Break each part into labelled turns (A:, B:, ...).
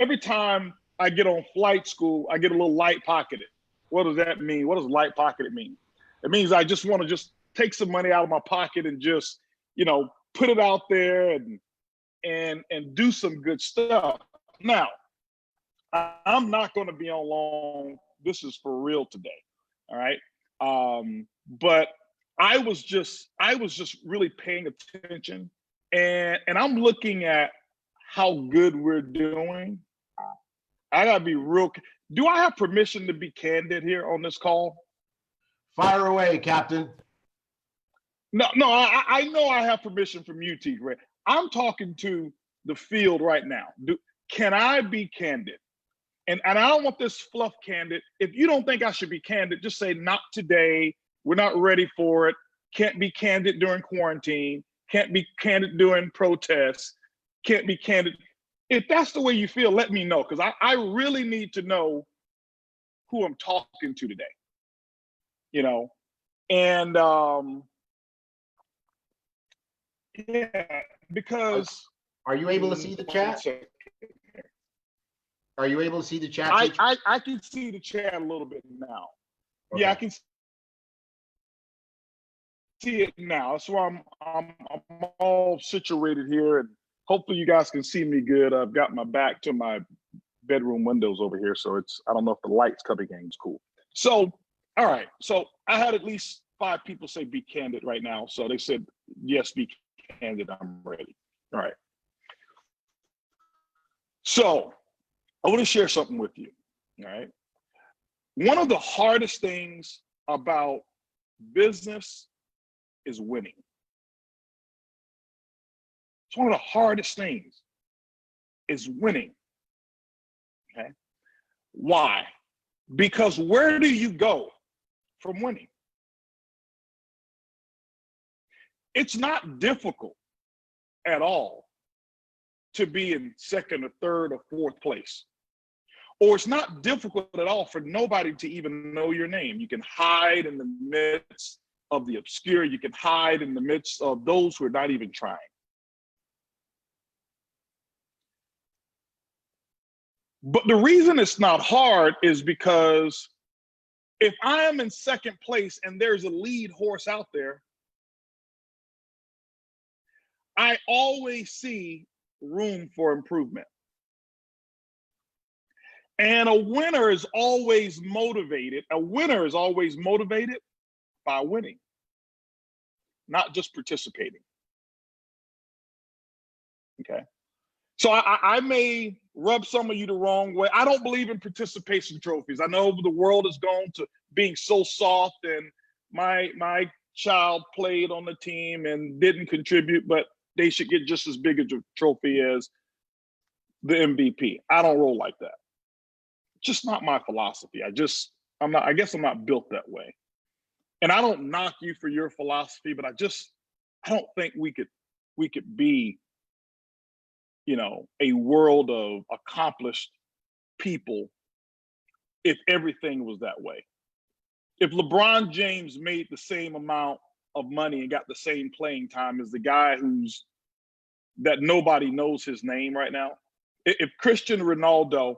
A: every time I get on flight school, I get a little light pocketed. What does that mean? What does light pocketed mean? It means I just want to just take some money out of my pocket and just, put it out there and do some good stuff. Now, I'm not going to be on long. This is for real today. All right. But I was just really paying attention, and I'm looking at how good we're doing. I gotta be real. Do I have permission to be candid here on this call?
B: Fire away, Captain.
A: No. I know I have permission from you, T. Ray. I'm talking to the field right now. Can I be candid? And I don't want this fluff candid. If you don't think I should be candid, just say not today. We're not ready for it. Can't be candid during quarantine. Can't be candid during protests. Can't be candid. If that's the way you feel, let me know, because I really need to know who I'm talking to today. And yeah, because
B: Are you able to see the chat? Are you able to see the chat?
A: I can see the chat a little bit now. Okay. Yeah, I can see it now. That's why I'm all situated here, and hopefully you guys can see me good. I've got my back to my bedroom windows over here, so I don't know if the light's coming in. It's cool. So, all right. So I had at least 5 people say be candid right now. So they said, yes, be candid. I'm ready. All right. So I want to share something with you. All right. One of the hardest things about business is winning. It's one of the hardest things is winning. Okay. Why? Because where do you go from winning? It's not difficult at all to be in second or third or fourth place. Or it's not difficult at all for nobody to even know your name. You can hide in the midst of the obscure. You can hide in the midst of those who are not even trying. But the reason it's not hard is because if I am in second place and there's a lead horse out there, I always see room for improvement. And a winner is always motivated. A winner is always motivated by winning, not just participating. Okay. So I may rub some of you the wrong way. I don't believe in participation trophies. I know the world has gone to being so soft, and my child played on the team and didn't contribute, but they should get just as big a trophy as the MVP. I don't roll like that. Just not my philosophy. I guess I'm not built that way. And I don't knock you for your philosophy, but I don't think we could be, a world of accomplished people if everything was that way. If LeBron James made the same amount of money and got the same playing time as the guy that nobody knows his name right now, if Cristiano Ronaldo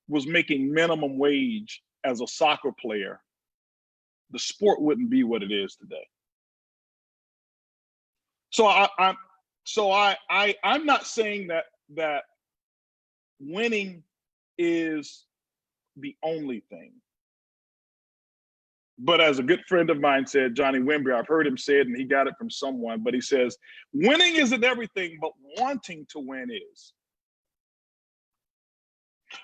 A: was making minimum wage as a soccer player, the sport wouldn't be what it is today. So I'm not saying that winning is the only thing. But as a good friend of mine said, Johnny Wimber, I've heard him say it and he got it from someone, but he says, winning isn't everything, but wanting to win is.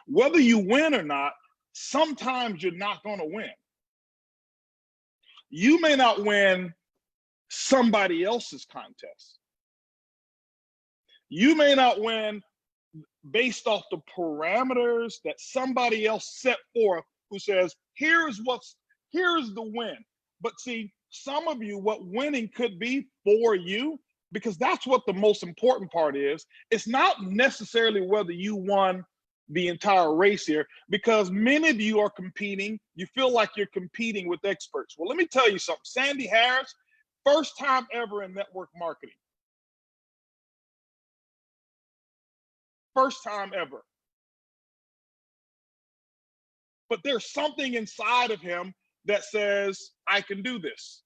A: Whether you win or not, sometimes you're not going to win. You may not win somebody else's contest. You may not win based off the parameters that somebody else set forth who says, here's the win. But see, some of you, what winning could be for you, because that's what the most important part is. It's not necessarily whether you won the entire race here, because many of you are competing. You feel like you're competing with experts. Well, let me tell you something. Sandy Harris, first time ever in network marketing. First time ever. But there's something inside of him that says, I can do this.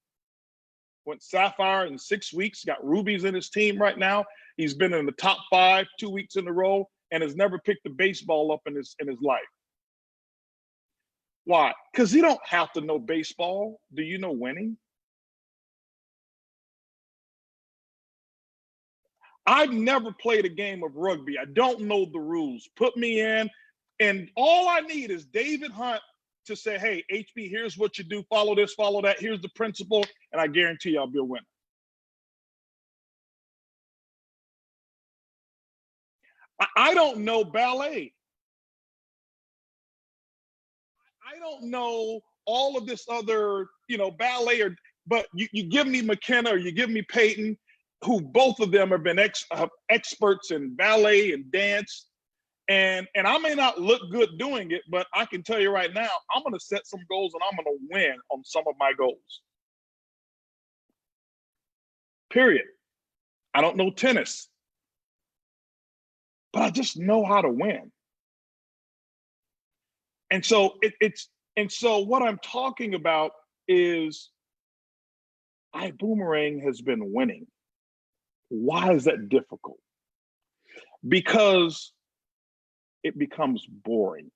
A: Went Sapphire in 6 weeks, got rubies in his team right now. He's been in the top 5 2 weeks in a row and has never picked a baseball up in his life. Why? Because you don't have to know baseball. Do you know winning? I've never played a game of rugby. I don't know the rules. Put me in, and all I need is David Hunt to say, hey, HB, here's what you do. Follow this, follow that. Here's the principle, and I guarantee you I'll be a winner. I don't know ballet. I don't know all of this other, ballet, but you give me McKenna or you give me Peyton, who both of them have been experts in ballet and dance. And I may not look good doing it, but I can tell you right now, I'm going to set some goals and I'm going to win on some of my goals. Period. I don't know tennis, but I just know how to win. And so so what I'm talking about is iBoomerang has been winning. Why is that difficult? Because it becomes boring.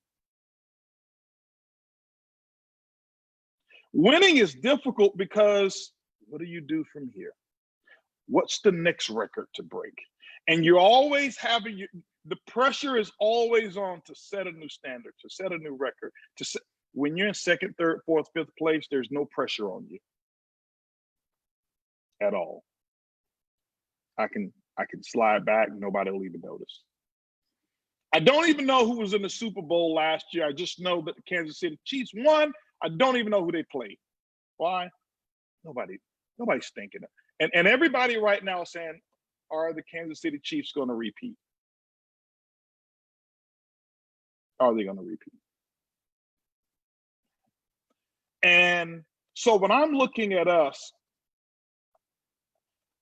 A: Winning is difficult because what do you do from here? What's the next record to break? And you're always having, the pressure is always on to set a new standard, to set a new record. When you're in second, third, fourth, fifth place, there's no pressure on you at all. I can slide back, nobody will even notice. I don't even know who was in the Super Bowl last year. I just know that the Kansas City Chiefs won. I don't even know who they played. Why? Nobody's thinking it. And everybody right now is saying, are the Kansas City Chiefs going to repeat? Are they going to repeat? And so when I'm looking at us,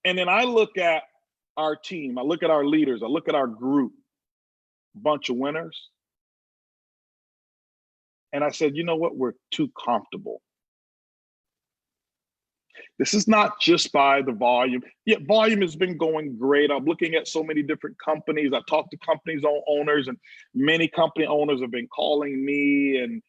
A: and then I look at our team, I look at our leaders, I look at our group, bunch of winners. And I said, you know what? We're too comfortable. This is not just by the volume. Yeah, volume has been going great. I'm looking at so many different companies. I talked to companies owners, and many company owners have been calling me and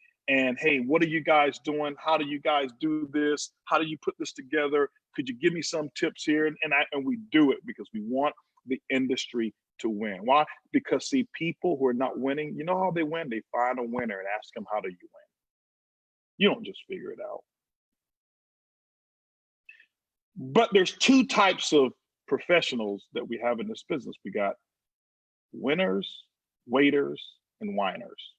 A: hey, what are you guys doing? How do you guys do this? How do you put this together? Could you give me some tips here? And we do it because we want the industry to win. Why? Because see, people who are not winning, you know how they win? They find a winner and ask them, how do you win? You don't just figure it out. But there's two types of professionals that we have in this business. We got winners, waiters, and whiners.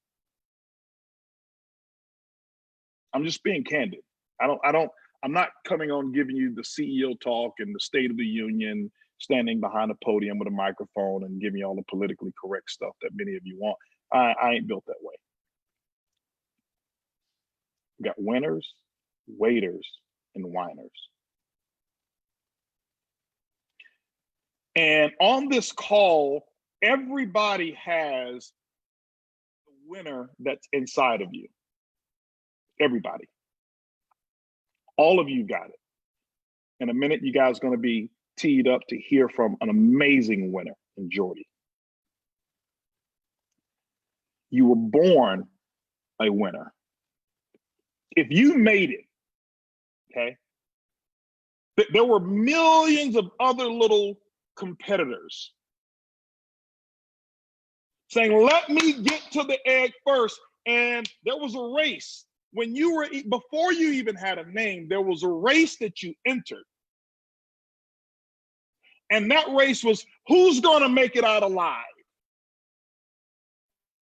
A: I'm just being candid. I'm not coming on giving you the CEO talk and the State of the Union, standing behind a podium with a microphone and giving you all the politically correct stuff that many of you want. I ain't built that way. We got winners, waiters, and whiners. And on this call, everybody has the winner that's inside of you. Everybody. All of you got it. In a minute, you guys are going to be teed up to hear from an amazing winner in Jordy. You were born a winner. If you made it, okay, there were millions of other little competitors saying, let me get to the egg first. And there was a race. When you were, before you even had a name, there was a race that you entered. And that race was, who's going to make it out alive?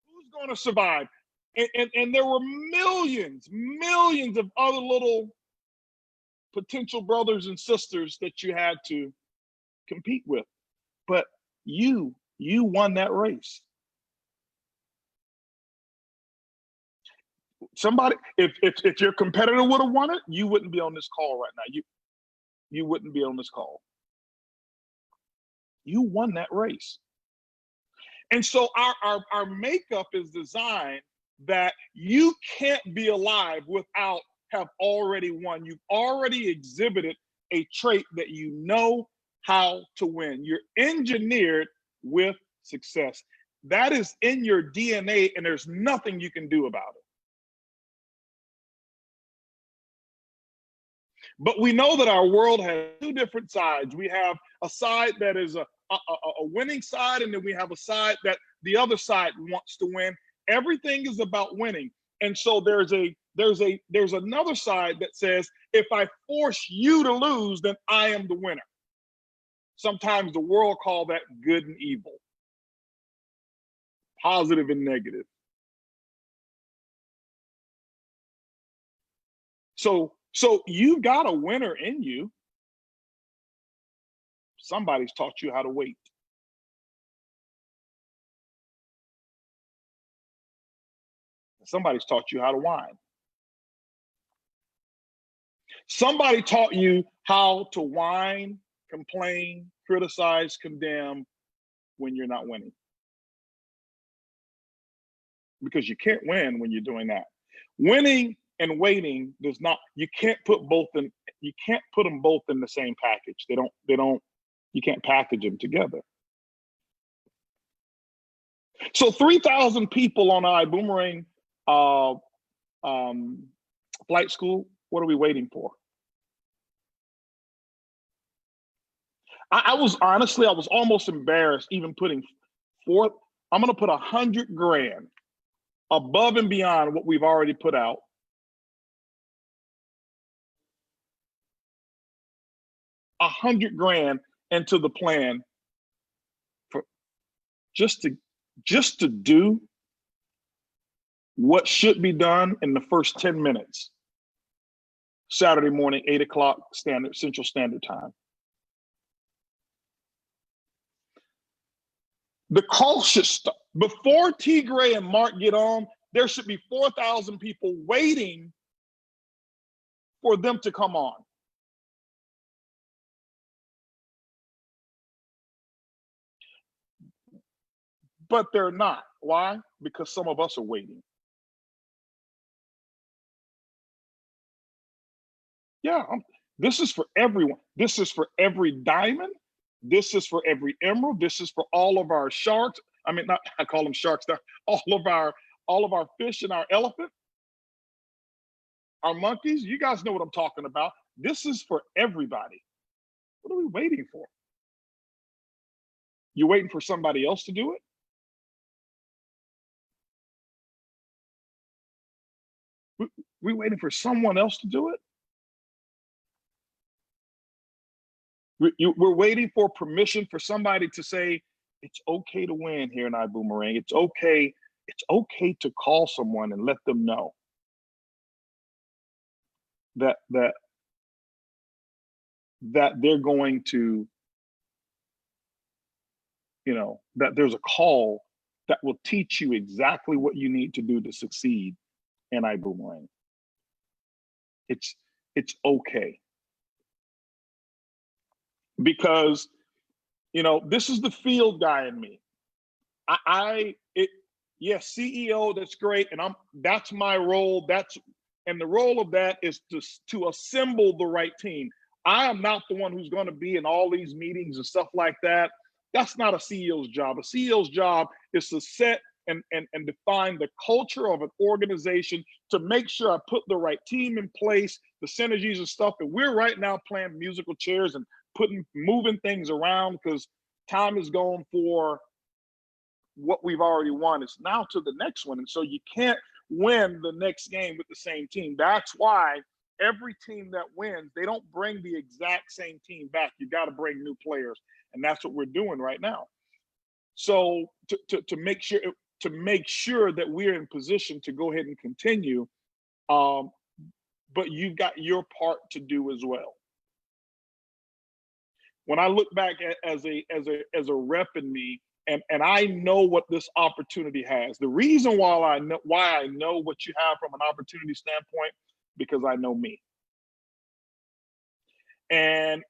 A: Who's going to survive? And there were millions of other little potential brothers and sisters that you had to compete with. But you won that race. Somebody, if your competitor would have won it, you wouldn't be on this call right now. You wouldn't be on this call. You won that race. And so our makeup is designed that you can't be alive without have already won. You've already exhibited a trait that you know how to win. You're engineered with success. That is in your DNA, and there's nothing you can do about it. But we know that our world has two different sides. We have a side that is a winning side, and then we have a side that the other side wants to win. Everything is about winning. And so there's another side that says, if I force you to lose, then I am the winner. Sometimes the world call that good and evil, positive and negative. So you've got a winner in you. Somebody's taught you how to wait. Somebody's taught you how to whine. Somebody taught you how to whine, complain, criticize, condemn when you're not winning. Because you can't win when you're doing that. Winning and waiting does not, you can't put them both in the same package. You can't package them together. So 3,000 people on iBoomerang flight school, what are we waiting for? I was almost embarrassed even putting forth, I'm gonna put $100,000 above and beyond what we've already put out. $100,000 into the plan for just to do what should be done in the first 10 minutes. Saturday morning, 8 o'clock Central Standard Time. The call should start before T. Gray and Mark get on. There should be 4,000 people waiting for them to come on. But they're not. Why? Because some of us are waiting. Yeah, this is for everyone. This is for every diamond. This is for every emerald. This is for all of our sharks. I mean, I call them sharks. All of our fish and our elephant, our monkeys. You guys know what I'm talking about. This is for everybody. What are we waiting for? You waiting for somebody else to do it? We waiting for someone else to do it? We're waiting for permission for somebody to say, it's okay to win here in iBoomerang. It's okay to call someone and let them know that they're going to, that there's a call that will teach you exactly what you need to do to succeed in iBoomerang. It's okay. Because, this is the field guy in me. Yes, CEO, that's great. And that's my role. And the role of that is to assemble the right team. I am not the one who's going to be in all these meetings and stuff like that. That's not a CEO's job. A CEO's job is to set and define the culture of an organization, to make sure I put the right team in place, the synergies and stuff. And we're right now playing musical chairs and moving things around because time is gone for what we've already won. It's now to the next one. And so you can't win the next game with the same team. That's why every team that wins, they don't bring the exact same team back. You got to bring new players. And that's what we're doing right now. So to make sure that we're in position to go ahead and continue, but you've got your part to do as well. When I look back as a rep in me, and I know what this opportunity has. The reason why I know what you have from an opportunity standpoint, because I know me. And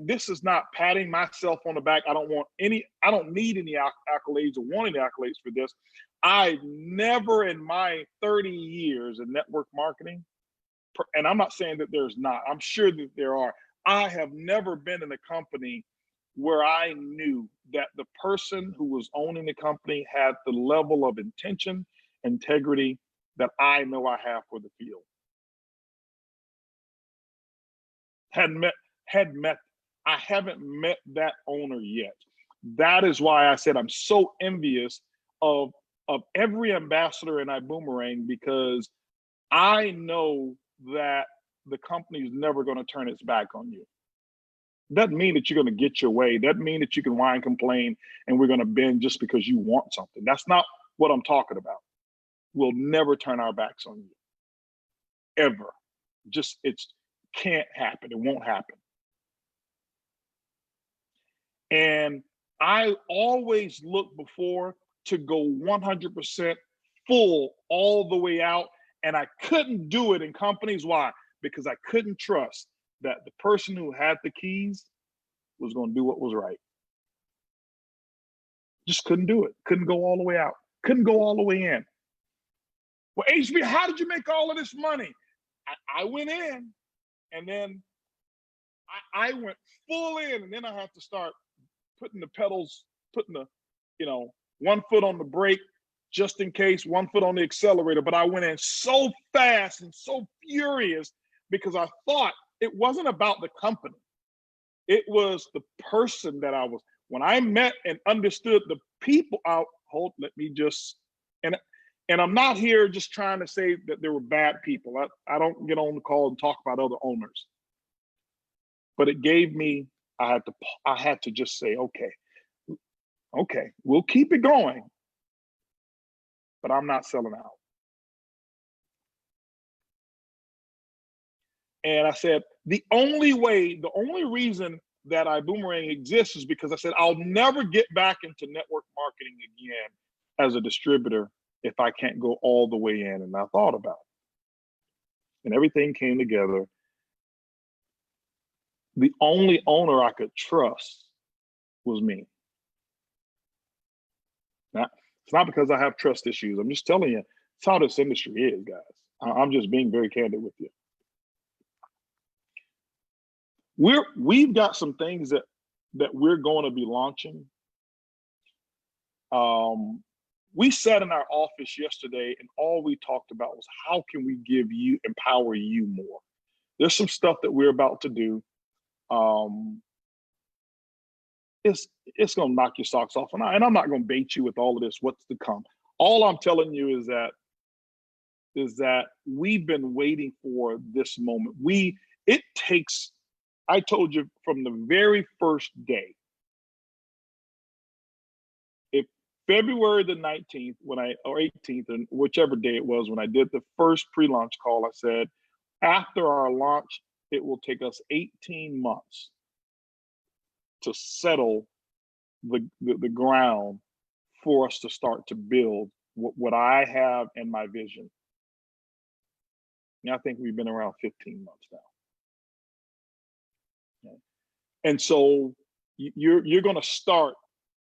A: this is not patting myself on the back. I don't need any accolades or want any accolades for this. I've never in my 30 years in network marketing, and I'm not saying that there's not, I'm sure that there are. I have never been in a company where I knew that the person who was owning the company had the level of intention, integrity that I know I have for the field. I haven't met that owner yet. That is why I said I'm so envious of every ambassador in iBoomerang, because I know that the company is never going to turn its back on you. Doesn't mean that you're going to get your way. Doesn't mean that you can whine, complain, and we're going to bend just because you want something. That's not what I'm talking about. We'll never turn our backs on you, ever. Just, it can't happen. It won't happen. And I always look before to go 100% full all the way out. And I couldn't do it in companies. Why? Because I couldn't trust that the person who had the keys was going to do what was right. Just couldn't do it. Couldn't go all the way out. Couldn't go all the way in. Well, HB, how did you make all of this money? I went in, and then I went full in, and then I have to start putting the pedals, putting the, 1 foot on the brake, just in case, 1 foot on the accelerator. But I went in so fast and so furious because I thought it wasn't about the company. It was the person that I was. When I met and understood the people out, and I'm not here just trying to say that there were bad people. I don't get on the call and talk about other owners. But it gave me, I had to just say, okay, we'll keep it going, but I'm not selling out. And I said, the only reason that iBoomerang exists is because I said, I'll never get back into network marketing again as a distributor if I can't go all the way in. And I thought about it, and everything came together. The only owner I could trust was me. Now, it's not because I have trust issues. I'm just telling you, it's how this industry is, guys. I'm just being very candid with you. We've got some things that we're going to be launching. We sat in our office yesterday, and all we talked about was how can we empower you more. There's some stuff that we're about to do. It's gonna knock your socks off, and I'm not gonna bait you with all of this. What's to come? All I'm telling you is that we've been waiting for this moment. I told you from the very first day, if February the 19th, or 18th, and whichever day it was, when I did the first pre-launch call, I said, after our launch, it will take us 18 months to settle the ground for us to start to build what I have in my vision. And I think we've been around 15 months now. Okay. And so you're going to start,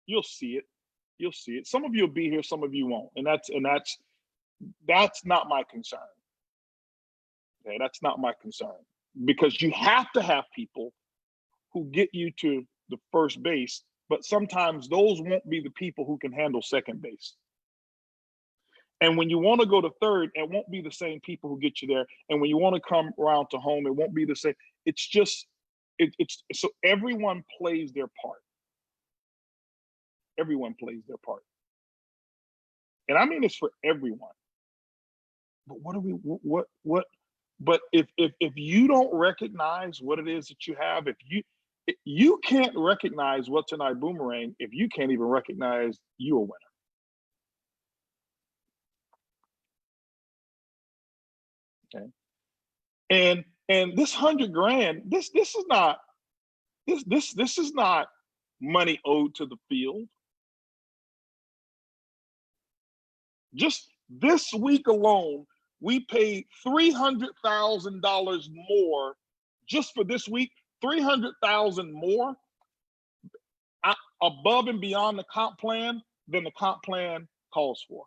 A: you'll see it. Some of you will be here, some of you won't. And that's not my concern. Okay, that's not my concern, because you have to have people who get you to the first base, but sometimes those won't be the people who can handle second base. And when you want to go to third, it won't be the same people who get you there. And when you want to come around to home, it won't be the same. It's just, so everyone plays their part. Everyone plays their part. And I mean this for everyone. But but if you don't recognize what it is that you have, if you can't recognize what's in iBoomerang if you can't even recognize you're a winner. Okay. And this $100,000, this is not money owed to the field. Just this week alone, we paid $300,000 more just for this week $300,000 more above and beyond the comp plan than the comp plan calls for.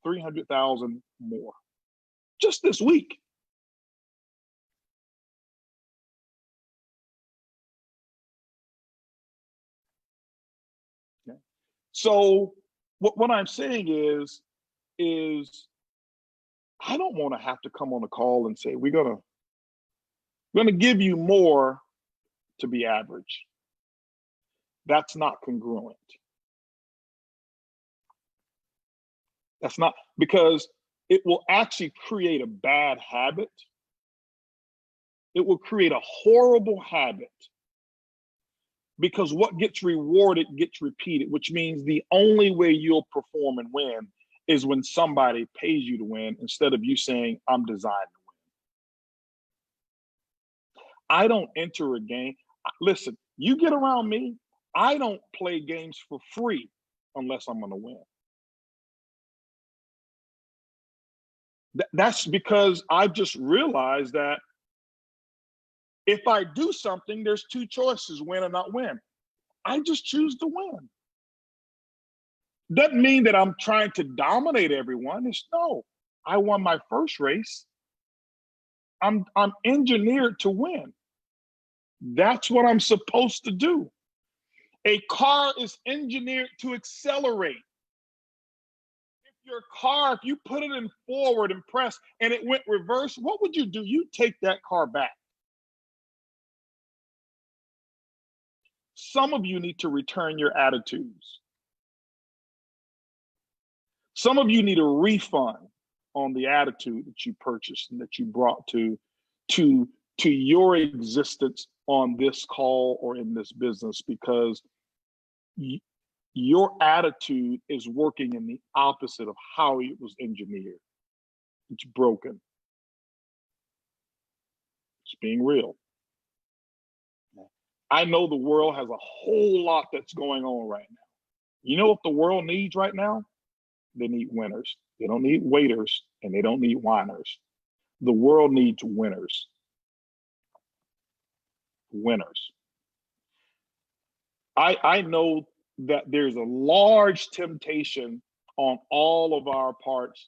A: $300,000 more just this week. Okay. So what I'm saying is I don't want to have to come on a call and say we're gonna give you more to be average. That's not congruent. That's not, because it will actually create a bad habit. It will create a horrible habit, because what gets rewarded gets repeated, which means the only way you'll perform and win is when somebody pays you to win, instead of you saying, I'm designed to win. I don't enter a game. Listen, you get around me, I don't play games for free unless I'm going to win. That's because I've just realized that if I do something, there's two choices, win or not win. I just choose to win. Doesn't mean that I'm trying to dominate everyone. It's no, I won my first race. I'm engineered to win. That's what I'm supposed to do. A car is engineered to accelerate. If your car, if you put it in forward and press and it went reverse, what would you do? You take that car back. Some of you need to return your attitudes. Some of you need a refund on the attitude that you purchased and that you brought to your existence on this call or in this business, because your attitude is working in the opposite of how it was engineered. It's broken. It's being real. I know the world has a whole lot that's going on right now. You know what the world needs right now? They need winners. They don't need waiters, and they don't need whiners. The world needs winners. Winners. I know that there's a large temptation on all of our parts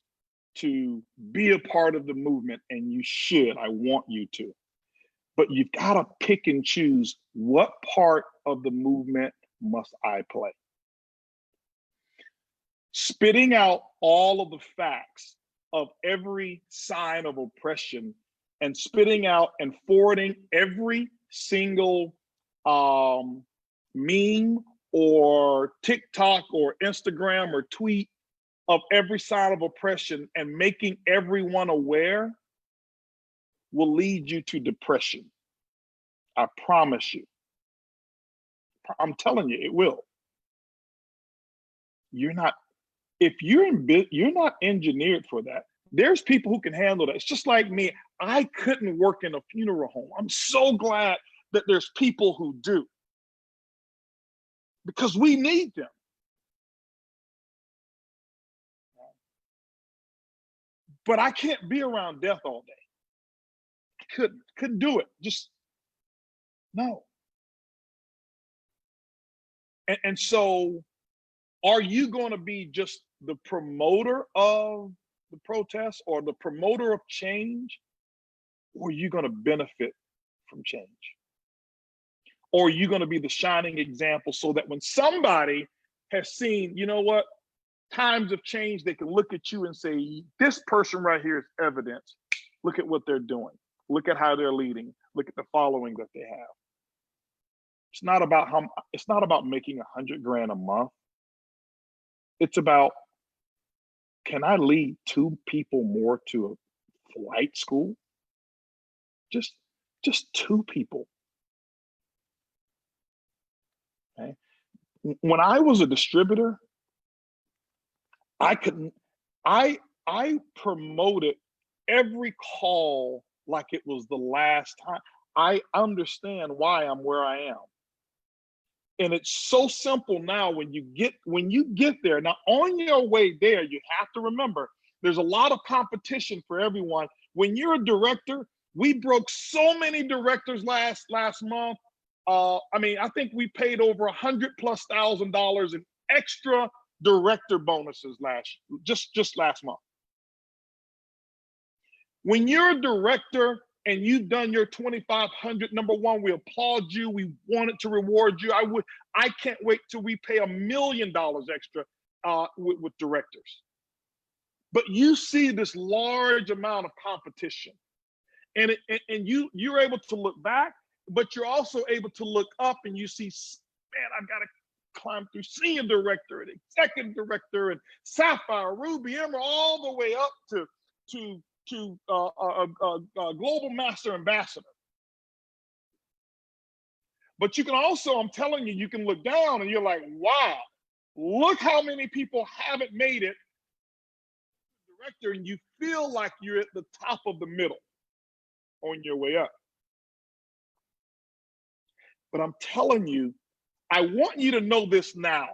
A: to be a part of the movement, and you should. I want you to. But you've got to pick and choose, what part of the movement must I play? Spitting out all of the facts of every sign of oppression, and spitting out and forwarding every single meme or TikTok or Instagram or tweet of every sign of oppression and making everyone aware will lead you to depression. I promise you. I'm telling you, it will. You're not engineered for that. There's people who can handle that. It's just like me. I couldn't work in a funeral home. I'm so glad that there's people who do, because we need them. But I can't be around death all day. Couldn't do it. Just no. And so, are you going to be just the promoter of the protest or the promoter of change, or are you going to benefit from change? Or are you going to be the shining example, so that when somebody has seen, you know what, times of change, they can look at you and say, this person right here is evidence. Look at what they're doing. Look at how they're leading. Look at the following that they have. It's not about making 100 grand a month. It's about, can I lead 2 people more to a flight school? Just 2 people. Okay. When I was a distributor, I promoted every call like it was the last time. I understand why I'm where I am. And it's so simple now when you get there. Now, on your way there, you have to remember there's a lot of competition for everyone. When you're a director, We broke so many directors last month. I think we paid over $100,000+ in extra director bonuses just last month. When you're a director and you've done your 2,500, number one, we applaud you. We wanted to reward you. I can't wait till we pay $1 million extra with directors. But you see this large amount of competition, and you're able to look back, but you're also able to look up and you see, man, I've got to climb through senior director and executive director and sapphire, ruby, emerald, all the way up to global master ambassador. But you can also, I'm telling you, you can look down and you're like, wow, look how many people haven't made it director, and you feel like you're at the top of the middle on your way up. But I'm telling you, I want you to know this now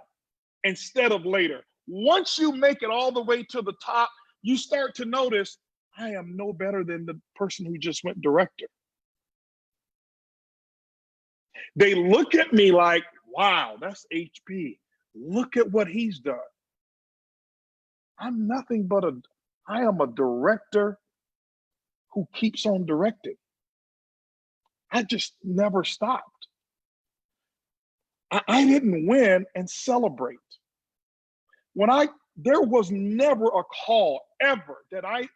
A: instead of later. Once you make it all the way to the top, you start to notice, I am no better than the person who just went director. They look at me like, wow, that's HP. Look at what he's done. I'm nothing but I am a director who keeps on directing. I just never stopped. I didn't win and celebrate. There was never a call ever that I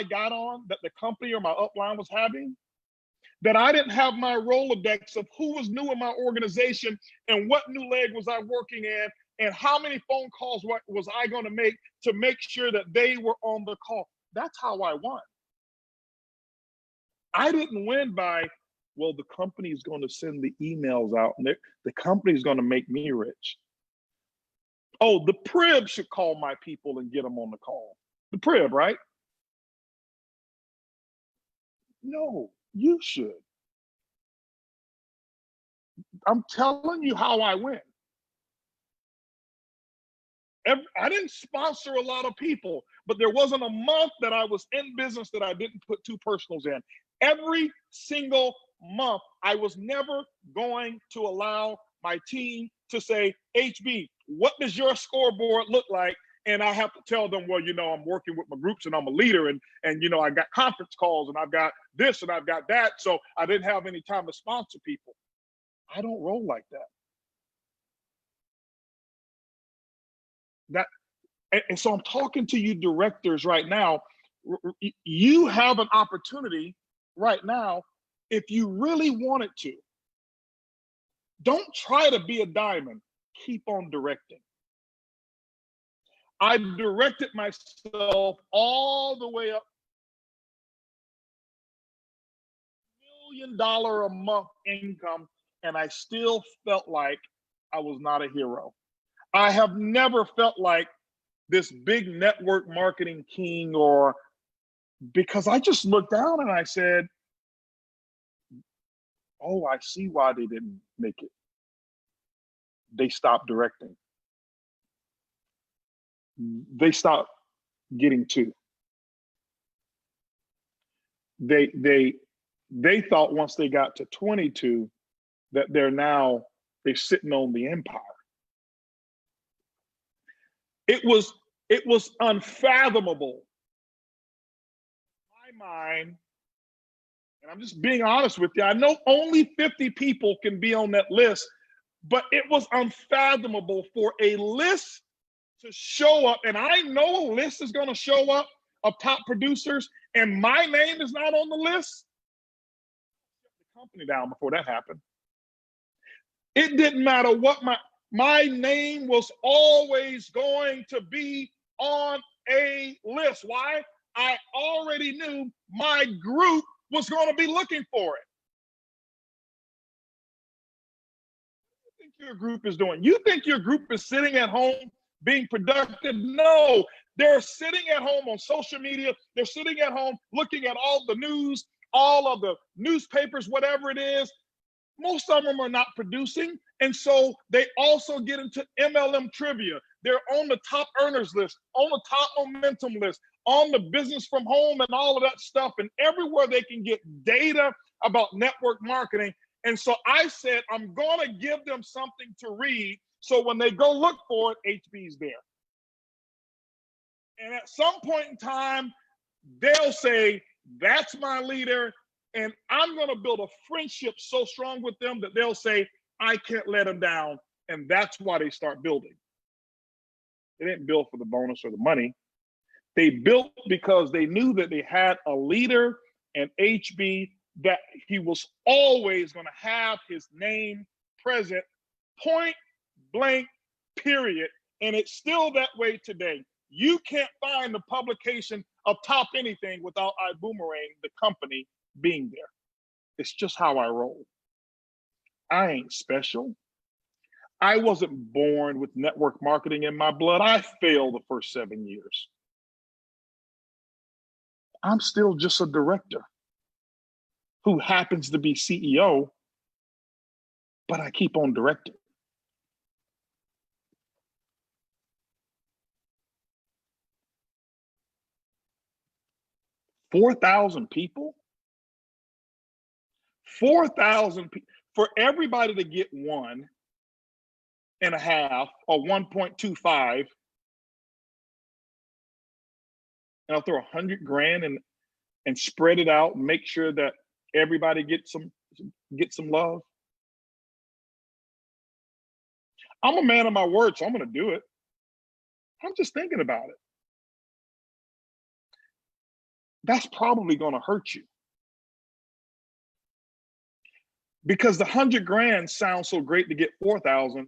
A: got on that the company or my upline was having that I didn't have my Rolodex of who was new in my organization and what new leg was I working in and how many phone calls was I going to make sure that they were on the call. That's how I won. I didn't win by, well, the company is going to send the emails out and the company is going to make me rich. Oh, the Prib should call my people and get them on the call. The Prib, right? No, you should. I'm telling you how I win. I didn't sponsor a lot of people, but there wasn't a month that I was in business that I didn't put 2 personals in. Every single month, I was never going to allow my team to say, HB, what does your scoreboard look like? And I have to tell them, well, I'm working with my groups and I'm a leader and I got conference calls and I've got this and I've got that. So I didn't have any time to sponsor people. I don't roll like that. And so I'm talking to you directors right now. You have an opportunity right now if you really wanted to. Don't try to be a diamond. Keep on directing. I directed myself all the way up $1 million a month income, and I still felt like I was not a hero. I have never felt like this big network marketing king because I just looked down and I said, oh, I see why they didn't make it. They stopped directing. They stopped getting 2. They thought once they got to 22 that they're sitting on the empire. It was unfathomable in my mind, and I'm just being honest with you. I know only 50 people can be on that list, but it was unfathomable for a list to show up, and I know a list is going to show up of top producers, and my name is not on the list. Shut the company down before that happened. It didn't matter what my name was always going to be on a list. Why? I already knew my group was going to be looking for it. What do you think your group is doing? You think your group is sitting at home being productive? No, they're sitting at home on social media. They're sitting at home looking at all the news, all of the newspapers, whatever it is. Most of them are not producing. And so they also get into MLM trivia. They're on the top earners list, on the top momentum list, on the business from home and all of that stuff, and everywhere they can get data about network marketing. And so I said, I'm going to give them something to read. So when they go look for it, HB's there. And at some point in time, they'll say, that's my leader. And I'm going to build a friendship so strong with them that they'll say, I can't let them down. And that's why they start building. They didn't build for the bonus or the money. They built because they knew that they had a leader and HB, that he was always going to have his name present, point blank, period. And it's still that way today. You can't find the publication of Top Anything without iBoomerang, the company, being there. It's just how I roll. I ain't special. I wasn't born with network marketing in my blood. I failed the first 7 years. I'm still just a director who happens to be CEO, but I keep on directing. $4,000 people? 4,000 people. For everybody to get 1.5 or 1.25, and I'll throw 100 grand and spread it out and make sure that everybody gets some love. I'm a man of my word, so I'm going to do it. I'm just thinking about it. That's probably going to hurt you, because the 100 grand sounds so great to get 4,000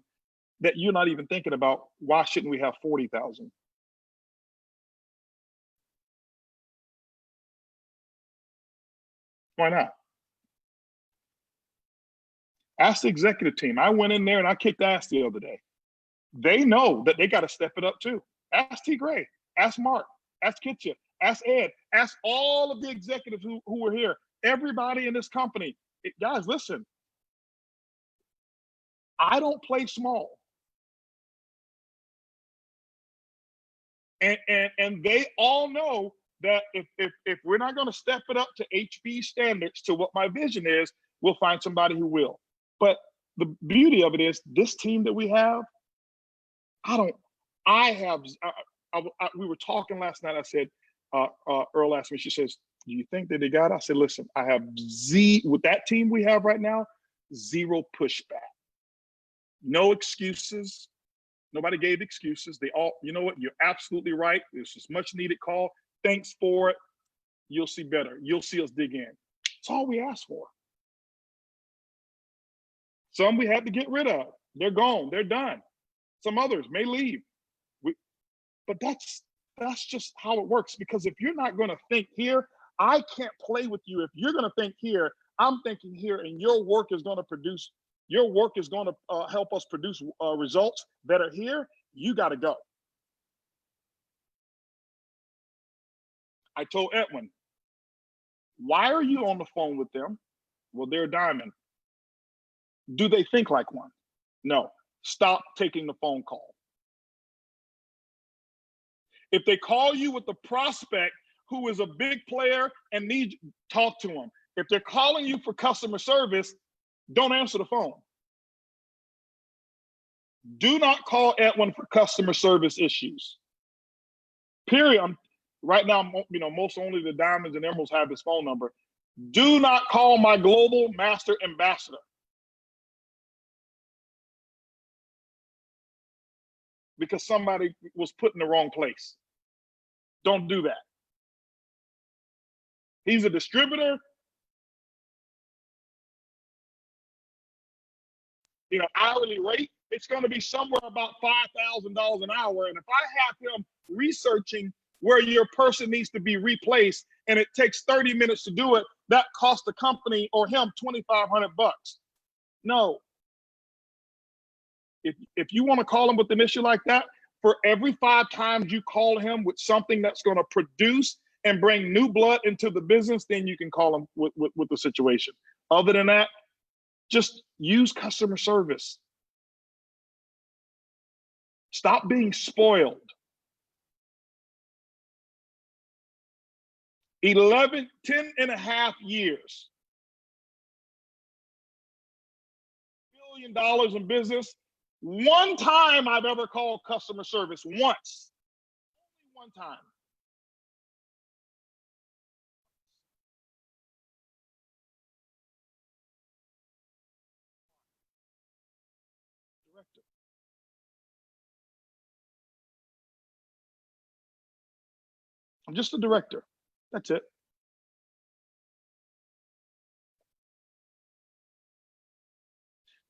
A: that you're not even thinking about, why shouldn't we have 40,000? Why not? Ask the executive team. I went in there and I kicked ass the other day. They know that they got to step it up too. Ask T. Gray, ask Mark, ask Kitcha, ask Ed, ask all of the executives who were here, everybody in this company. Guys, listen, I don't play small. And they all know that if we're not going to step it up to HB standards, to what my vision is, we'll find somebody who will. But the beauty of it is, this team that we have, we were talking last night. I said, Earl asked me, she says, do you think that they got it? I said, listen, I have with that team we have right now, zero pushback. No excuses. Nobody gave excuses. They all, you know what? You're absolutely right. This is much needed call. Thanks for it. You'll see better. You'll see us dig in. That's all we asked for. Some we had to get rid of. They're gone. They're done. Some others may leave. But that's just how it works. Because if you're not going to think here, I can't play with you. If you're going to think here, I'm thinking here, and your work is going to produce. Your work is going to help us produce results that are here. You got to go. I told Edwin, why are you on the phone with them? Well, they're a diamond. Do they think like one? No. Stop taking the phone call. If they call you with the prospect who is a big player and need, talk to them. If they're calling you for customer service, don't answer the phone. Do not call Edwin for customer service issues. Period. Right now, most only the diamonds and emeralds have his phone number. Do not call my global master ambassador. Because somebody was put in the wrong place. Don't do that. He's a distributor. Hourly rate, it's going to be somewhere about $5,000 an hour. And if I have him researching where your person needs to be replaced and it takes 30 minutes to do it, that costs the company or him $2,500. No. If you want to call him with an issue like that, for every 5 times you call him with something that's going to produce and bring new blood into the business, then you can call him with the situation. Other than that, just use customer service. Stop being spoiled. 10 and a half years. $1 billion in business. One time I've ever called customer service. Once. Only one time. Director. I'm just a director. That's it.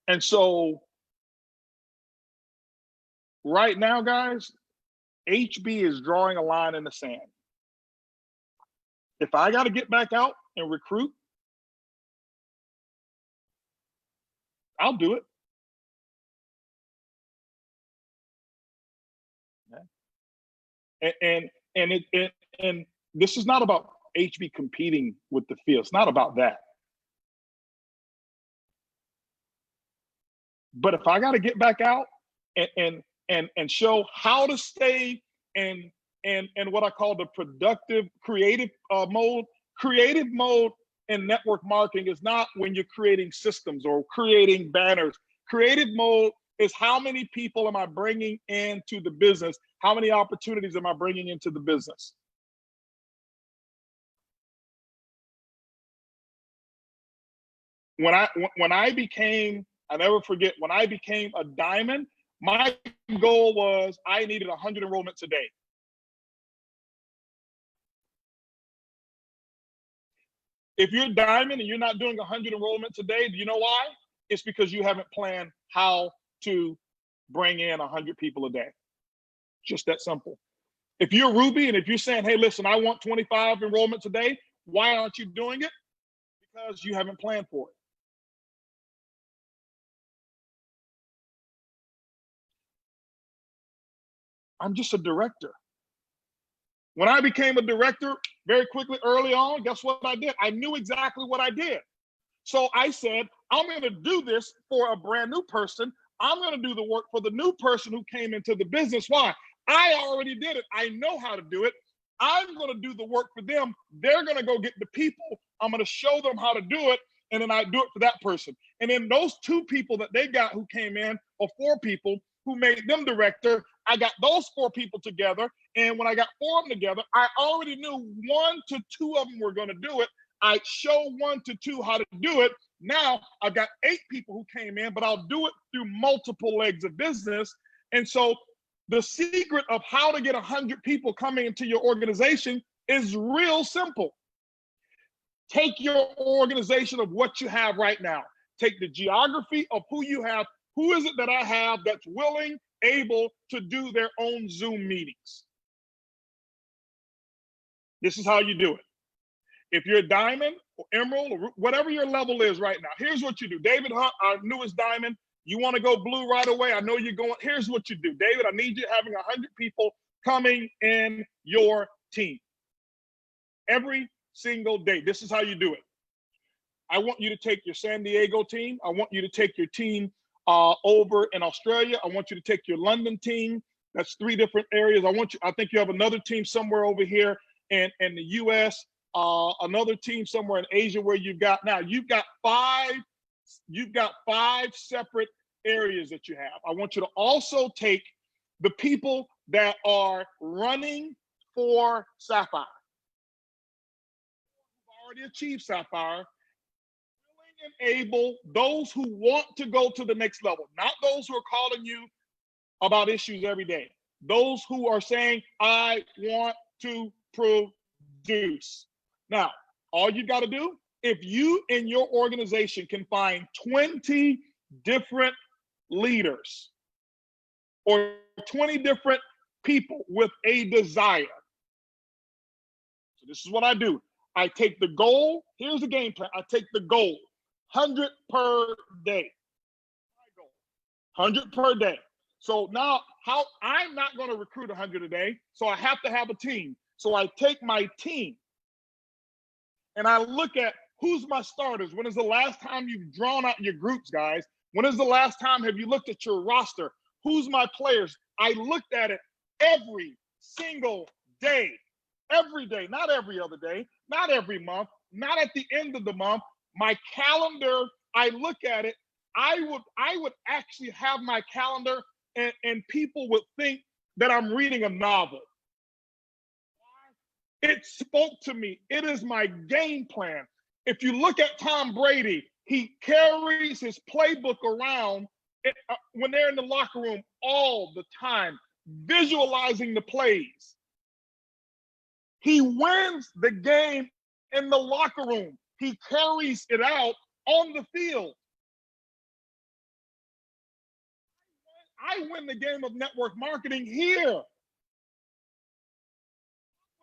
A: And so right now, guys, HB is drawing a line in the sand. If I got to get back out and recruit, I'll do it. And this is not about HB competing with the field. It's not about that. But if I got to get back out and show how to stay in what I call the productive creative mode. Creative mode in network marketing is not when you're creating systems or creating banners. Creative mode is how many people am I bringing into the business? How many opportunities am I bringing into the business? When I became, I never forget, when I became a diamond, my goal was I needed 100 enrollments a day. If you're diamond and you're not doing 100 enrollments a day, do you know why? It's because you haven't planned how to bring in 100 people a day. Just that simple. If you're Ruby and if you're saying, hey, listen, I want 25 enrollments a day, why aren't you doing it? Because you haven't planned for it. I'm just a director. When I became a director very quickly early on, guess what I did? I knew exactly what I did. So I said, I'm going to do this for a brand new person. I'm going to do the work for the new person who came into the business. Why? I already did it. I know how to do it. I'm going to do the work for them. They're going to go get the people. I'm going to show them how to do it. And then I do it for that person. And then those 2 people that they got who came in, or 4 people who made them director, I got those 4 people together. And when I got 4 of them together, I already knew 1 to 2 of them were going to do it. I show 1 to 2 how to do it. Now I've got 8 people who came in, but I'll do it through multiple legs of business. And so the secret of how to get 100 people coming into your organization is real simple. Take your organization of what you have right now. Take the geography of who you have. Who is it that I have that's willing, able to do their own Zoom meetings? This is how you do it. If you're a diamond or emerald or whatever your level is right now, here's what you do. David Hunt, our newest diamond, you want to go blue right away. I know you're going. Here's what you do. David, I need you having 100 people coming in your team every single day. This is how you do it. I want you to take your San Diego team. I want you to take your team over in Australia. I want you to take your London team. That's 3 different areas. I think you have another team somewhere over here in the US, another team somewhere in Asia where you've got 5 separate areas that you have. I want you to also take the people that are running for Sapphire, who've already achieved Sapphire, willing and able, those who want to go to the next level, not those who are calling you about issues every day. Those who are saying, I want to produce. Now, all you got to do, if you in your organization can find 20 different leaders or 20 different people with a desire. So this is what I do. I take the goal. Here's the game plan. I take the goal, 100 per day. 100 per day. So now I'm not going to recruit 100 a day. So I have to have a team. So I take my team and I look at who's my starters. When is the last time you've drawn out your groups, guys? When is the last time have you looked at your roster? Who's my players? I looked at it every single day, every day, not every other day, not every month, not at the end of the month. My calendar, I look at it. I would actually have my calendar, and people would think that I'm reading a novel. It spoke to me. It is my game plan. If you look at Tom Brady, he carries his playbook around when they're in the locker room all the time, visualizing the plays. He wins the game in the locker room. He carries it out on the field. I win the game of network marketing here. When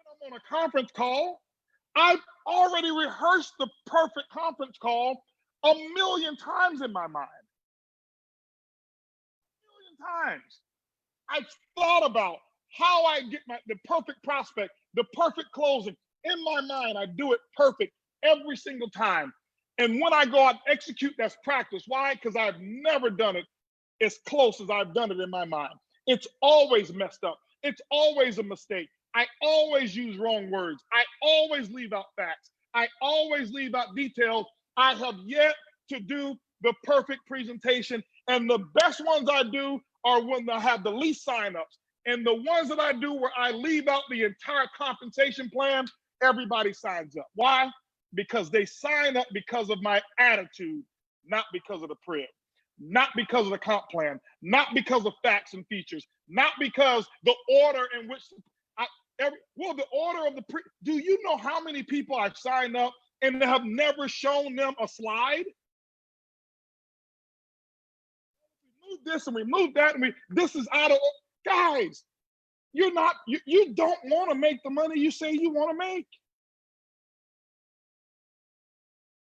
A: I'm on a conference call, I've already rehearsed the perfect conference call a million times in my mind. A million times. I've thought about how I get the perfect prospect, the perfect closing. In my mind, I do it perfect every single time. And when I go out and execute, that's practice. Why? Because I've never done it as close as I've done it in my mind. It's always messed up. It's always a mistake. I always use wrong words. I always leave out facts. I always leave out details. I have yet to do the perfect presentation. And the best ones I do are when I have the least signups. And the ones that I do where I leave out the entire compensation plan, everybody signs up. Why? Because they sign up because of my attitude, not because of the prep, not because of the comp plan, not because of facts and features, not because the order in which the order of the do you know how many people I've signed up and have never shown them a slide? We move this and we move that, and this is out of, guys, you don't want to make the money you say you want to make.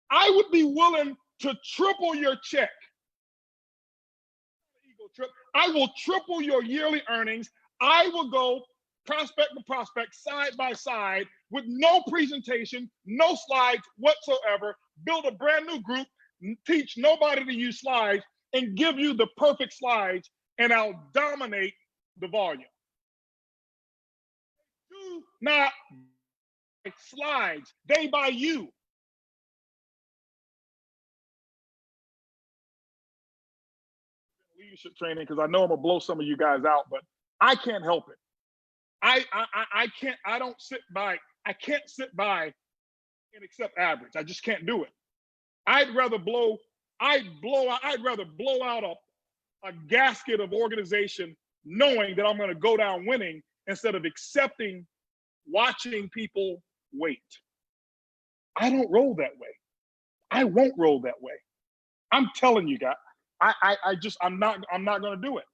A: I would be willing to triple your check. I will triple your yearly earnings. I will go prospect to prospect, side by side, with no presentation, no slides whatsoever, build a brand new group, teach nobody to use slides, and give you the perfect slides, and I'll dominate the volume. Do not buy slides, they buy you. Leadership training, because I know I'm gonna blow some of you guys out, but I can't help it. I can't sit by and accept average. I just can't do it. I'd rather blow out a gasket of organization knowing that I'm going to go down winning instead of watching people wait. I don't roll that way. I won't roll that way. I'm telling you guys, I'm not going to do it.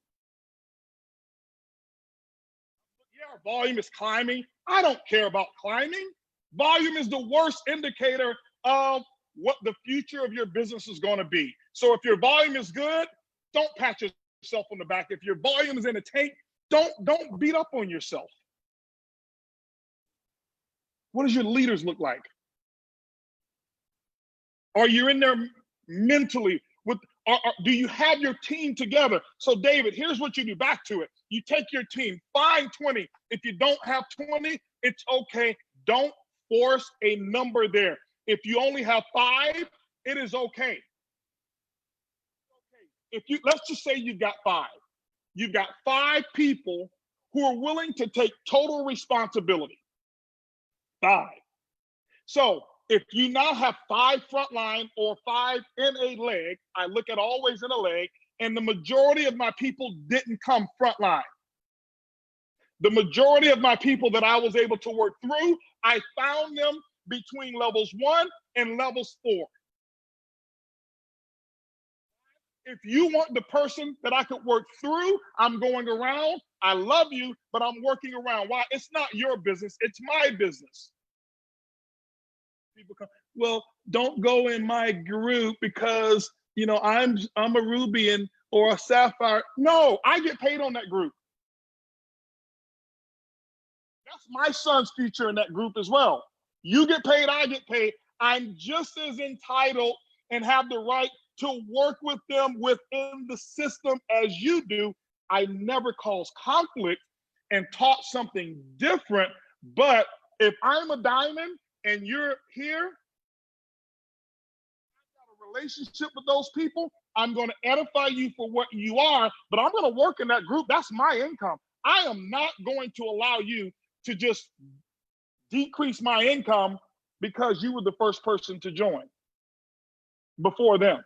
A: Yeah, volume is climbing. I don't care about climbing. Volume is the worst indicator of what the future of your business is going to be. So if your volume is good, don't pat yourself on the back. If your volume is in a tank, don't beat up on yourself. What does your leaders look like? Are you in there mentally? Do you have your team together? So David, here's what you do. Back to it. You take your team, find 20. If you don't have 20, it's okay. Don't force a number there. If you only have 5, it is okay. Let's just say you've got 5. You've got 5 people who are willing to take total responsibility. 5. So if you now have 5 frontline or 5 in a leg, I look at always in a leg, and the majority of my people didn't come frontline. The majority of my people that I was able to work through, I found them between levels 1 and levels 4. If you want the person that I could work through, I'm going around. I love you, but I'm working around. Why? It's not your business. It's my business. People come, well, don't go in my group because, I'm a Ruby or a Sapphire. No, I get paid on that group. That's my son's future in that group as well. You get paid, I get paid. I'm just as entitled and have the right to work with them within the system as you do. I never caused conflict and taught something different. But if I'm a diamond and you're here, I've got a relationship with those people. I'm going to edify you for what you are, but I'm going to work in that group. That's my income. I am not going to allow you to just decrease my income because you were the first person to join before them.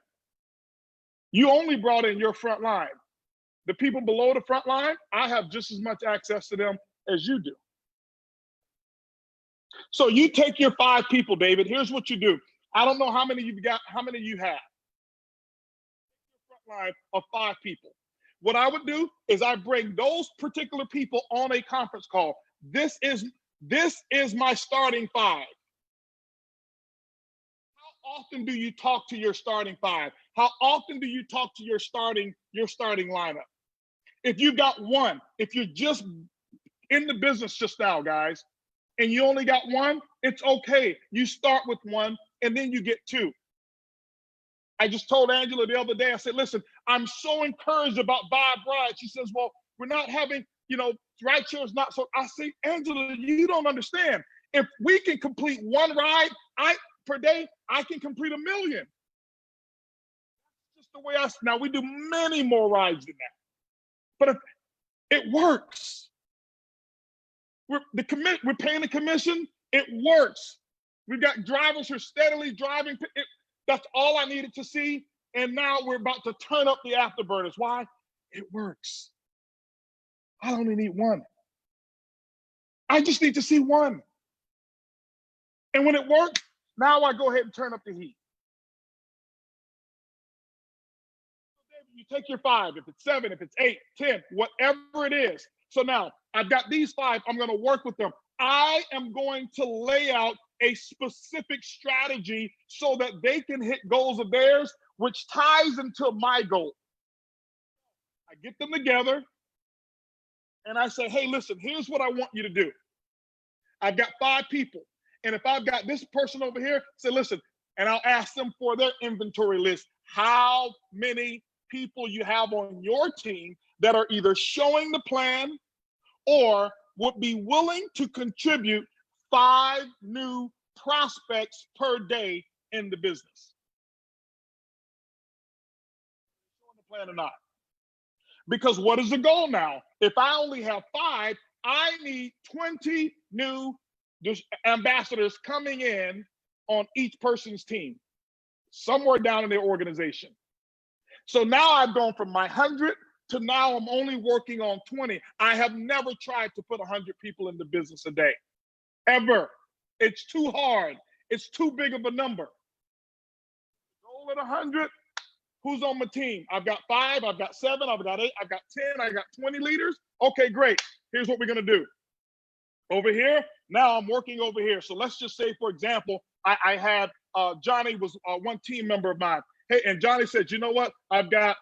A: You only brought in your front line. The people below the front line, I have just as much access to them as you do. So you take your 5 people, David. Here's what you do. I don't know how many you've got, how many you have. Front line of 5 people. What I would do is I bring those particular people on a conference call. This is my starting 5. How often do you talk to your starting 5? How often do you talk to your starting lineup? If you've got one, if you're just in the business just now, guys, and you only got one, it's okay. You start with one and then you get 2. I just told Angela the other day, I said, listen, I'm so encouraged about Vibe Ride. She says, well, we're not having, ride share is not so. I say, Angela, you don't understand. If we can complete one ride per day, I can complete 1 million. That's just the way now we do many more rides than that. But if it works, we're paying the commission, it works. We've got drivers who are steadily driving. That's all I needed to see. And now we're about to turn up the afterburners. Why? It works. I only need one. I just need to see one. And when it works, now I go ahead and turn up the heat. You take your 5, if it's 7, if it's 8, 10, whatever it is. So now I've got these 5, I'm going to work with them. I am going to lay out a specific strategy so that they can hit goals of theirs, which ties into my goal. I get them together and I say, hey, listen, here's what I want you to do. I've got 5 people. And if I've got this person over here, say, listen, and I'll ask them for their inventory list, how many people you have on your team that are either showing the plan or would be willing to contribute 5 new prospects per day in the business. Showing the plan or not. Because what is the goal now? If I only have 5, I need 20 new ambassadors coming in on each person's team, somewhere down in their organization. So now I've gone from my 100 to now I'm only working on 20. I have never tried to put 100 people in the business a day, ever. It's too hard. It's too big of a number. Goal at 100, who's on my team? I've got 5, I've got 7, I've got 8, I've got 10, I've got 20 leaders. Okay, great. Here's what we're gonna do. Over here, now I'm working over here. So let's just say, for example, I had Johnny was one team member of mine. Hey, and Johnny said, you know what? I've got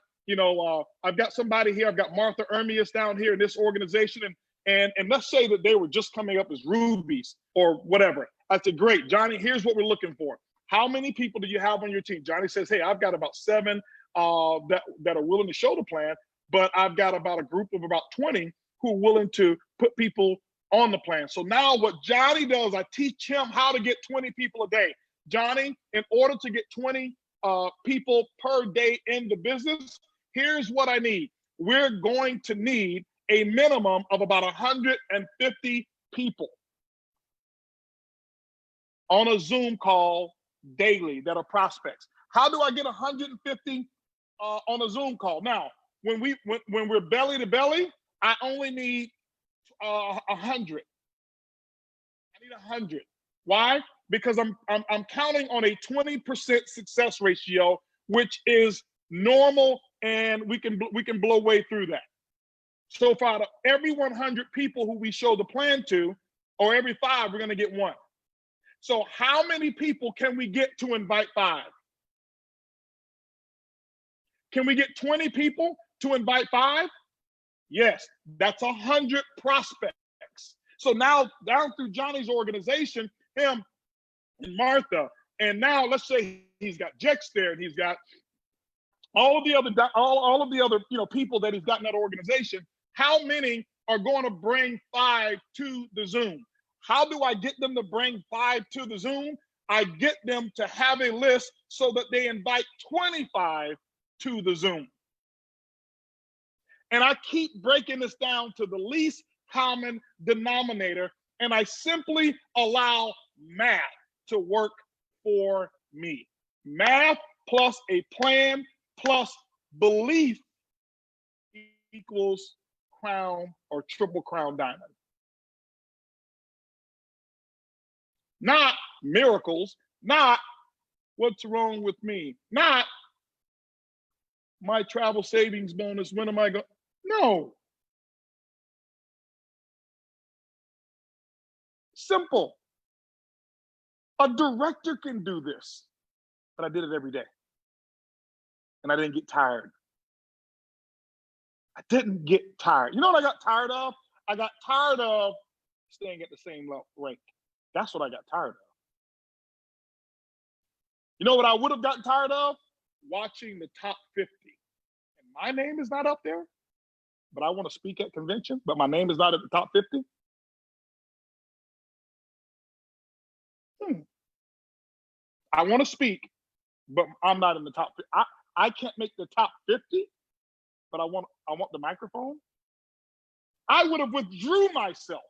A: somebody here. I've got Martha Ermias down here in this organization. And let's say that they were just coming up as rubies or whatever. I said, great, Johnny, here's what we're looking for. How many people do you have on your team? Johnny says, hey, I've got about 7 that are willing to show the plan, but I've got about a group of about 20 who are willing to put people on the plan. So now what Johnny does, I teach him how to get 20 people a day. Johnny, in order to get 20 people per day in the business, here's what I need. We're going to need a minimum of about 150 people on a Zoom call daily that are prospects. How do I get 150 on a Zoom call? Now, when we're belly to belly, I only need 100. I need 100. Why? Because I'm counting on a 20% success ratio, which is normal, and we can blow way through that. So for out of every 100 people who we show the plan to, or every 5, we're going to get 1. So how many people can we get to invite 5? Can we get 20 people to invite 5? Yes, that's 100 prospects. So now down through Johnny's organization, him and Martha, and now let's say he's got Jex there, and he's got all of the other people that he's got in that organization, how many are going to bring 5 to the Zoom? How do I get them to bring 5 to the Zoom? I get them to have a list so that they invite 25 to the Zoom. And I keep breaking this down to the least common denominator, and I simply allow math to work for me. Math plus a plan plus belief equals crown or triple crown diamond. Not miracles, not what's wrong with me, not my travel savings bonus, when am I going? No. Simple. A director can do this, but I did it every day. And I didn't get tired. I didn't get tired. You know what I got tired of? I got tired of staying at the same rank. That's what I got tired of. You know what I would have gotten tired of? Watching the top 50. And my name is not up there, but I want to speak at convention, but my name is not at the top 50. I want to speak, but I'm not in the top 50. I can't make the top 50, but I want the microphone. I would have withdrew myself.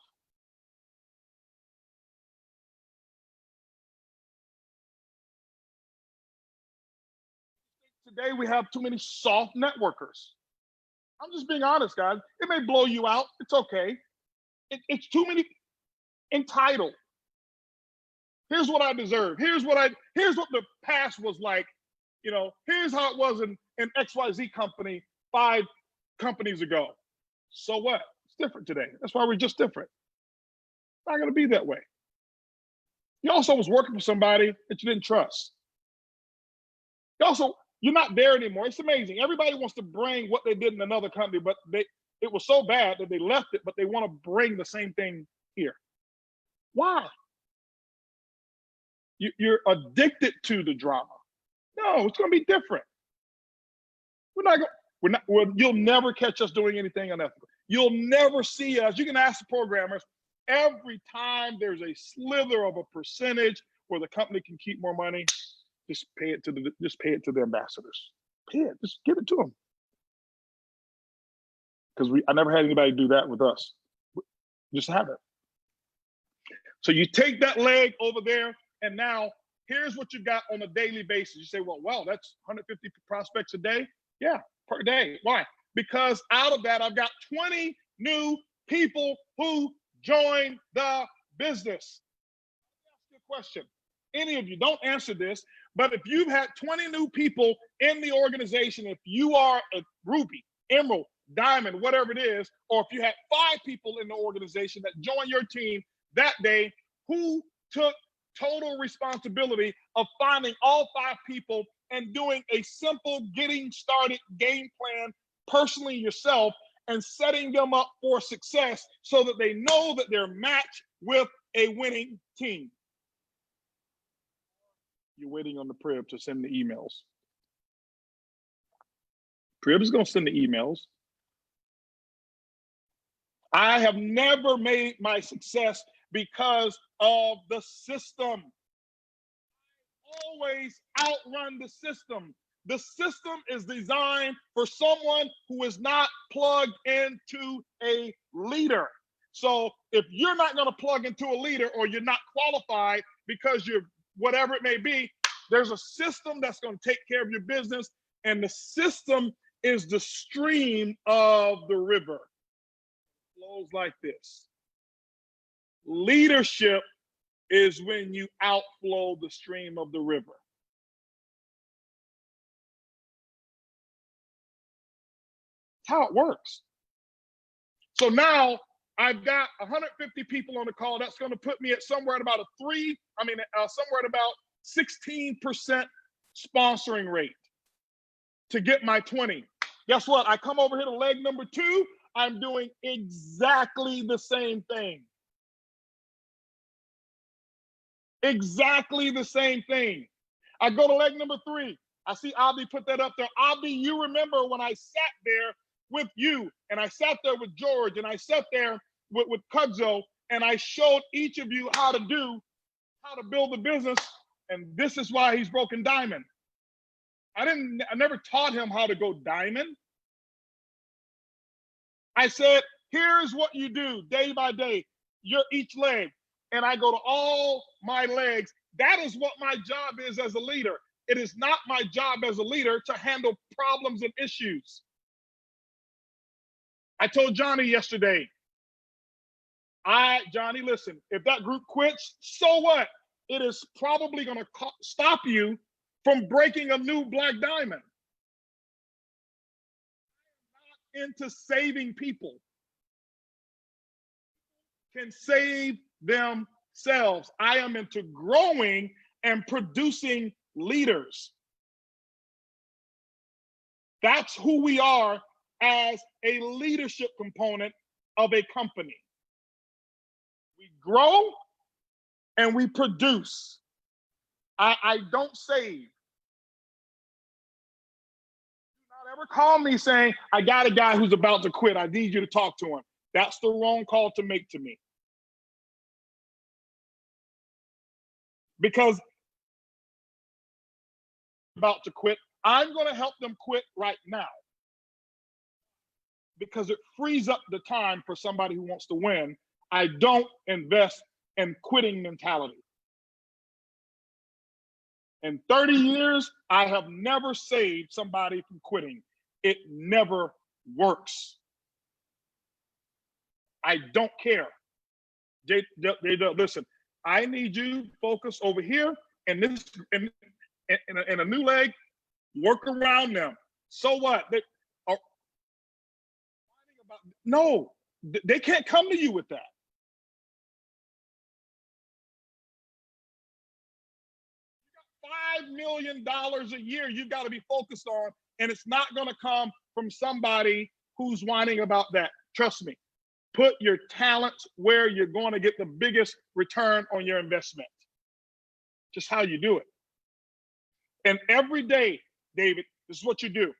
A: Today we have too many soft networkers. I'm just being honest, guys. It may blow you out. It's okay. It's too many entitled. Here's what I deserve. Here's what the past was like. Here's how it was in XYZ company 5 companies ago. So what? It's different today. That's why we're just different. It's not going to be that way. You also was working for somebody that you didn't trust. You're not there anymore. It's amazing. Everybody wants to bring what they did in another company, but it was so bad that they left it, but they want to bring the same thing here. Why? You're addicted to the drama. No, it's going to be different. You'll never catch us doing anything unethical. You'll never see us. You can ask the programmers, every time there's a slither of a percentage where the company can keep more money, just pay it to the ambassadors. Pay it, just give it to them. Because I never had anybody do that with us. Just have it. So you take that leg over there, and now here's what you got on a daily basis. You say, well, that's 150 prospects a day. Yeah, per day. Why? Because out of that, I've got 20 new people who joined the business. Ask you a question. Any of you, don't answer this, but if you've had 20 new people in the organization, if you are a ruby, emerald, diamond, whatever it is, or if you had 5 people in the organization that joined your team that day, who took total responsibility of finding all 5 people and doing a simple getting started game plan personally yourself and setting them up for success so that they know that they're matched with a winning team? You're waiting on the Prib to send the emails. Prib is going to send the emails. I have never made my success because of the system. I always outrun the system. The system is designed for someone who is not plugged into a leader. So if you're not going to plug into a leader, or you're not qualified because you're whatever it may be, there's a system that's going to take care of your business, and the system is the stream of the river. It flows like this. Leadership is when you outflow the stream of the river. That's how it works. So now I've got 150 people on the call. That's going to put me at somewhere at about somewhere at about 16% sponsoring rate to get my 20. Guess what? I come over here to leg number 2. I'm doing exactly the same thing. Exactly the same thing. I go to leg number 3. I see Abby put that up there. Abby, you remember when I sat there with you, and I sat there with George, and I sat there with Kudzo, and I showed each of you how to build the business, and this is why he's broken diamond. I never taught him how to go diamond. I said, here's what you do day by day, each leg. And I go to all my legs. That is what my job is as a leader. It is not my job as a leader to handle problems and issues. I told Johnny yesterday, Johnny, listen, if that group quits, so what? It is probably going to stop you from breaking a new black diamond. I'm not into saving people. Can save themselves. I am into growing and producing leaders. That's who we are as a leadership component of a company. We grow and we produce. I don't save. Do not ever call me saying, I got a guy who's about to quit. I need you to talk to him. That's the wrong call to make to me. Because about to quit, I'm going to help them quit right now. Because it frees up the time for somebody who wants to win. I don't invest in quitting mentality. In 30 years, I have never saved somebody from quitting. It never works. I don't care. Listen, I need you to focus over here and this in a new leg, work around them. So what? No, they can't come to you with that. $5 million a year you've got to be focused on, and it's not going to come from somebody who's whining about that. Trust me. Put your talents where you're going to get the biggest return on your investment. Just how you do it. And every day, David, this is what you do.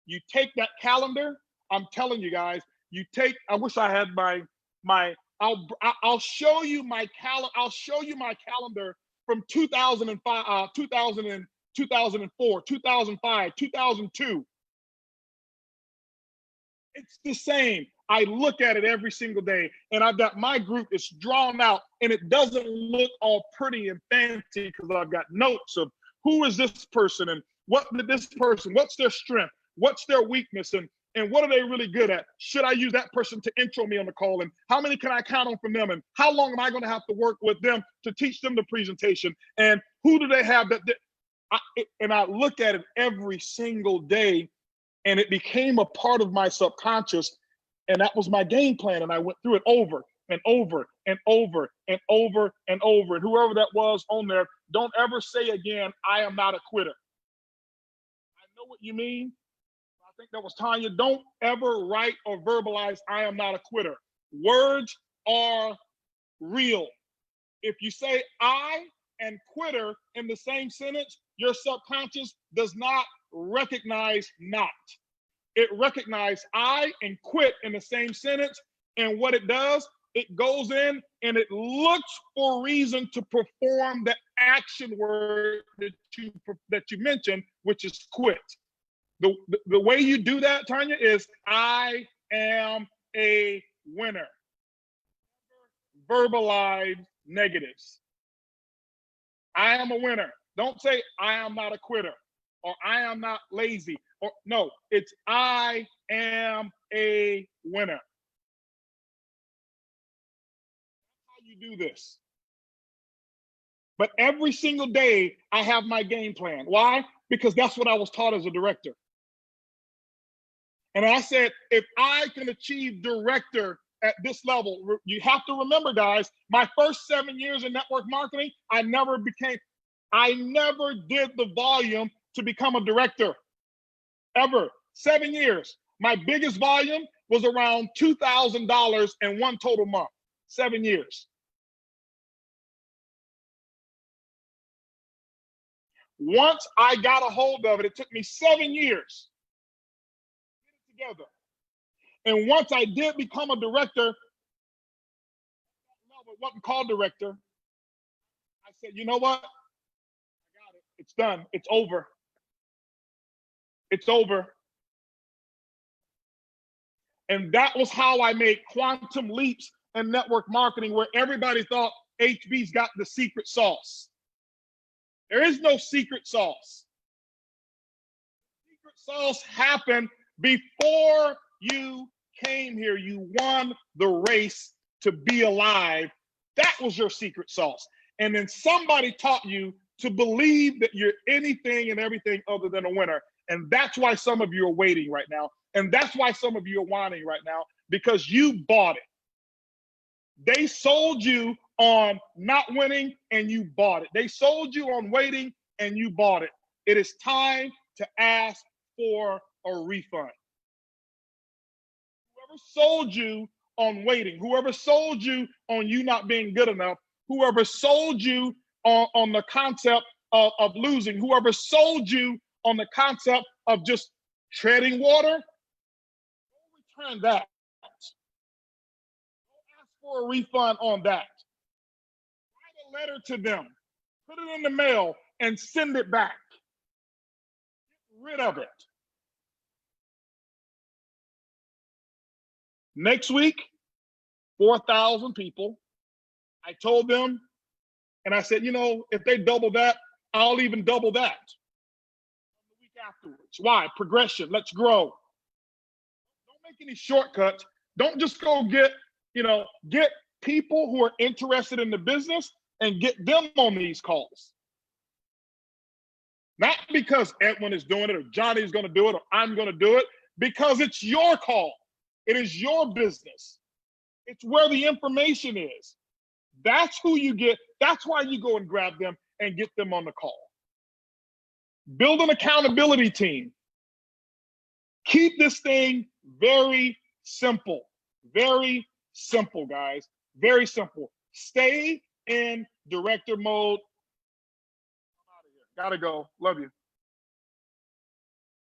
A: You take that calendar. I'm telling you guys, I wish I had I'll show you my calendar. I'll show you my calendar from 2005, 2004, 2005, 2002. It's the same. I look at it every single day, and I've got my group is drawn out, and it doesn't look all pretty and fancy because I've got notes of who is this person and what did this person, what's their strength, what's their weakness, and what are they really good at? Should I use that person to intro me on the call? And how many can I count on from them? And how long am I going to have to work with them to teach them the presentation? And who do they have and I look at it every single day, and it became a part of my subconscious. And that was my game plan. And I went through it over and over and over and over and over. And whoever that was on there, don't ever say again, I am not a quitter. I know what you mean. I think that was Tanya. Don't ever write or verbalize, I am not a quitter. Words are real. If you say I and quitter in the same sentence, your subconscious does not recognize not. It recognizes I and quit in the same sentence. And what it does, it goes in and it looks for a reason to perform the action word that you mentioned, which is quit. The way you do that, Tanya, is I am a winner. Verbalize negatives. I am a winner. Don't say I am not a quitter or I am not lazy. Or no, it's I am a winner. That's how you do this. But every single day I have my game plan. Why? Because that's what I was taught as a director. And I said, if I can achieve director at this level, you have to remember, guys, my first 7 years in network marketing, I never did the volume to become a director. Ever. 7 years. My biggest volume was around $2,000 in one total month. 7 years. Once I got a hold of it, it took me 7 years to get it together. And once I did become a director, no, it wasn't called director. I said, you know what? I got it. It's done. It's over. It's over. And that was how I made quantum leaps in network marketing, where everybody thought HB's got the secret sauce. There is no secret sauce. Secret sauce happened before you came here. You won the race to be alive. That was your secret sauce. And then somebody taught you to believe that you're anything and everything other than a winner. And that's why some of you are waiting right now. And that's why some of you are whining right now, because you bought it. They sold you on not winning and you bought it. They sold you on waiting and you bought it. It is time to ask for a refund. Whoever sold you on waiting, whoever sold you on you not being good enough, whoever sold you on the concept of losing, whoever sold you on the concept of just treading water, don't return that. Don't ask for a refund on that. Write a letter to them, put it in the mail, and send it back. Get rid of it. Next week, 4,000 people. I told them, and I said, you know, if they double that, I'll even double that the week afterwards. Why? Progression. Let's grow. Don't make any shortcuts. Don't just go get people who are interested in the business and get them on these calls. Not because Edwin is doing it or Johnny's going to do it or I'm going to do it, because it's your call. It is your business. It's where the information is. That's who you get. That's why you go and grab them and get them on the call. Build an accountability team. Keep this thing very simple. Very simple, guys. Very simple. Stay in director mode. I'm out of here. Gotta go. Love you.